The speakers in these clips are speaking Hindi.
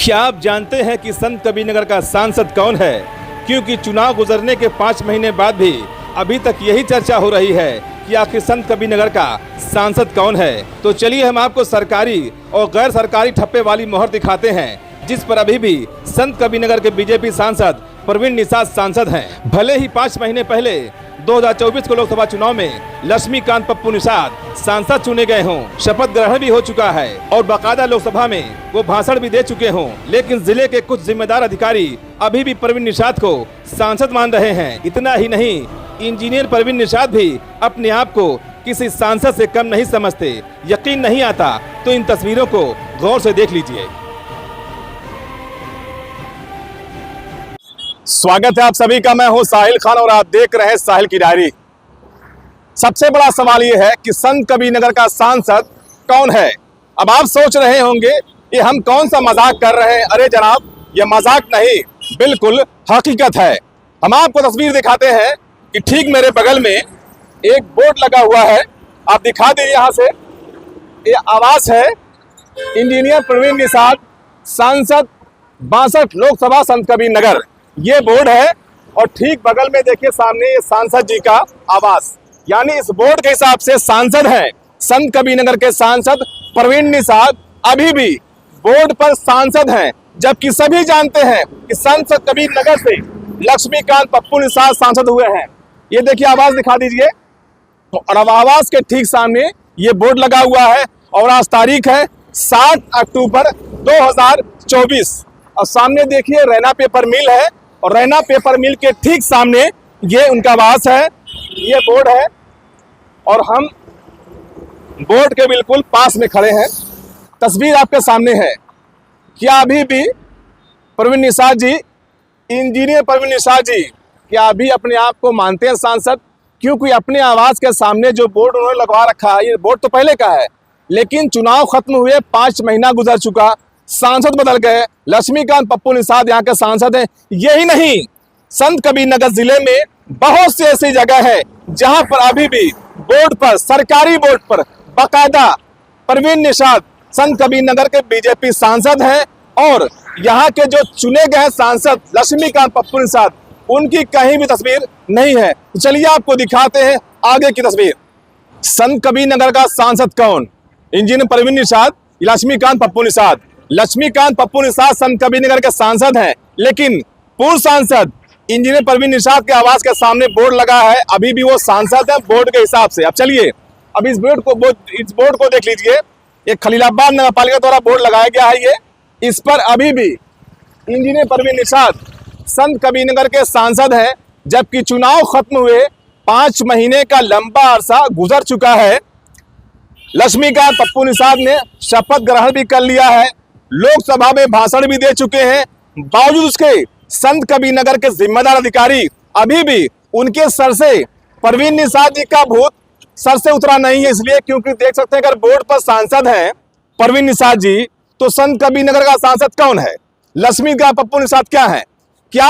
क्या आप जानते हैं कि संत कबीरनगर का सांसद कौन है? क्योंकि चुनाव गुजरने के 5 महीने बाद भी अभी तक यही चर्चा हो रही है कि आखिर संत कबीरनगर का सांसद कौन है। तो चलिए हम आपको सरकारी और गैर सरकारी ठप्पे वाली मोहर दिखाते हैं, जिस पर अभी भी संत कबीरनगर के बीजेपी सांसद प्रवीण निषाद सांसद हैं। भले ही 5 महीने पहले 2024 के लोकसभा चुनाव में लक्ष्मीकांत पप्पू निषाद सांसद चुने गए हों, शपथ ग्रहण भी हो चुका है और बाकायदा लोकसभा में वो भाषण भी दे चुके हों, लेकिन जिले के कुछ जिम्मेदार अधिकारी अभी भी प्रवीण निषाद को सांसद मान रहे हैं। इतना ही नहीं, इंजीनियर प्रवीण निषाद भी अपने आप को किसी सांसद से कम नहीं समझते। यकीन नहीं आता तो इन तस्वीरों को गौर से देख लीजिए। स्वागत है आप सभी का। मैं हूं साहिल खान और आप देख रहे हैं साहिल की डायरी। सबसे बड़ा सवाल यह है कि संत कबीरनगर का सांसद कौन है। अब आप सोच रहे होंगे कि हम कौन सा मजाक कर रहे हैं। अरे जनाब, ये मजाक नहीं, बिल्कुल हकीकत है। हम आपको तस्वीर दिखाते हैं कि ठीक मेरे बगल में एक बोर्ड लगा हुआ है, आप दिखा दीजिए यहाँ से। ये आवास है इंजीनियर प्रवीण निषाद, सांसद 62 लोकसभा संत कबीरनगर, ये बोर्ड है। और ठीक बगल में देखिए सामने ये सांसद जी का आवास, यानी इस बोर्ड के हिसाब से सांसद हैं संत कबीरनगर के सांसद प्रवीण निषाद, अभी भी बोर्ड पर सांसद हैं। जबकि सभी जानते हैं कि संत कबीरनगर से लक्ष्मीकांत पप्पू निषाद सांसद हुए हैं। ये देखिए आवास दिखा दीजिए। और अब आवास के ठीक सामने ये बोर्ड लगा हुआ है और आज तारीख है 7 अक्टूबर 2024। और सामने देखिए रैना पेपर मिल है और रैना पेपर मिल के ठीक सामने ये उनका आवास है, ये बोर्ड है और हम बोर्ड के बिल्कुल पास में खड़े हैं। तस्वीर आपके सामने है। क्या अभी भी प्रवीण निषाद जी, इंजीनियर प्रवीण निषाद जी, क्या अभी अपने आप को मानते हैं सांसद? क्योंकि अपने आवास के सामने जो बोर्ड उन्होंने लगवा रखा है, ये बोर्ड तो पहले का है, लेकिन चुनाव खत्म हुए 5 महीना गुजर चुका, सांसद बदल गए, लक्ष्मीकांत पप्पू निषाद यहाँ के सांसद हैं। यही नहीं, संत कबीरनगर जिले में बहुत सी ऐसी जगह है जहां पर अभी भी बोर्ड पर, सरकारी बोर्ड पर बाकायदा प्रवीण निषाद संत कबीरनगर के बीजेपी सांसद हैं। और यहाँ के जो चुने गए सांसद लक्ष्मीकांत पप्पू निषाद, उनकी कहीं भी तस्वीर नहीं है। चलिए आपको दिखाते हैं आगे की तस्वीर। संत कबीरनगर का सांसद कौन? इंजीनियर प्रवीण निषाद, लक्ष्मीकांत पप्पू निषाद। लक्ष्मीकांत पप्पू निषाद संत कबीरनगर के सांसद हैं, लेकिन पूर्व सांसद इंजीनियर प्रवीण निषाद के आवास के सामने बोर्ड लगा है, अभी भी वो सांसद है बोर्ड के हिसाब से। अब चलिए अब इस बोर्ड को देख लीजिए। एक खलीलाबाद नगर पालिका द्वारा बोर्ड लगाया गया है। ये इस पर अभी भी इंजीनियर प्रवीण निषाद संत कबीरनगर के सांसद हैं, जबकि चुनाव खत्म हुए 5 महीने का लंबा अरसा गुजर चुका है। लक्ष्मीकांत पप्पू निषाद ने शपथ ग्रहण भी कर लिया है, लोकसभा में भाषण भी दे चुके हैं। बावजूद उसके संत कबीरनगर के जिम्मेदार अधिकारी अभी भी उनके सर से प्रवीण निषाद जी का भूत सर से उतरा नहीं है। इसलिए क्योंकि देख सकते हैं अगर बोर्ड पर सांसद हैं प्रवीण निषाद जी, तो संत कबीरनगर का सांसद कौन है? लक्ष्मीकांत पप्पू निषाद क्या है? क्या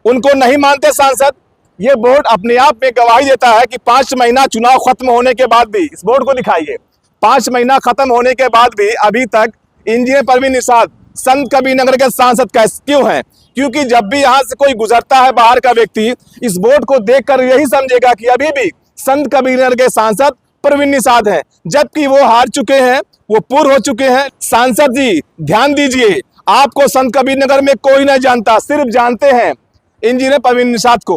उनको नहीं मानते सांसद? ये बोर्ड अपने आप में गवाही देता है कि 5 महीना चुनाव खत्म होने के बाद भी, इस बोर्ड को दिखाइए, 5 महीना खत्म होने के बाद भी अभी तक इंजीनियर प्रवीण निषाद संत कबीरनगर के सांसद क्यों हैं? क्योंकि जब भी यहाँ से कोई गुजरता है बाहर का व्यक्ति, इस बोर्ड को देखकर यही समझेगा कि अभी भी संत कबीरनगर के सांसद प्रवीण निषाद हैं, जबकि वो हार चुके हैं, वो पूर्व हो चुके हैं। सांसद जी ध्यान दीजिए, आपको संत कबीरनगर में कोई नहीं जानता, सिर्फ जानते हैं इंजीनियर प्रवीण निषाद को।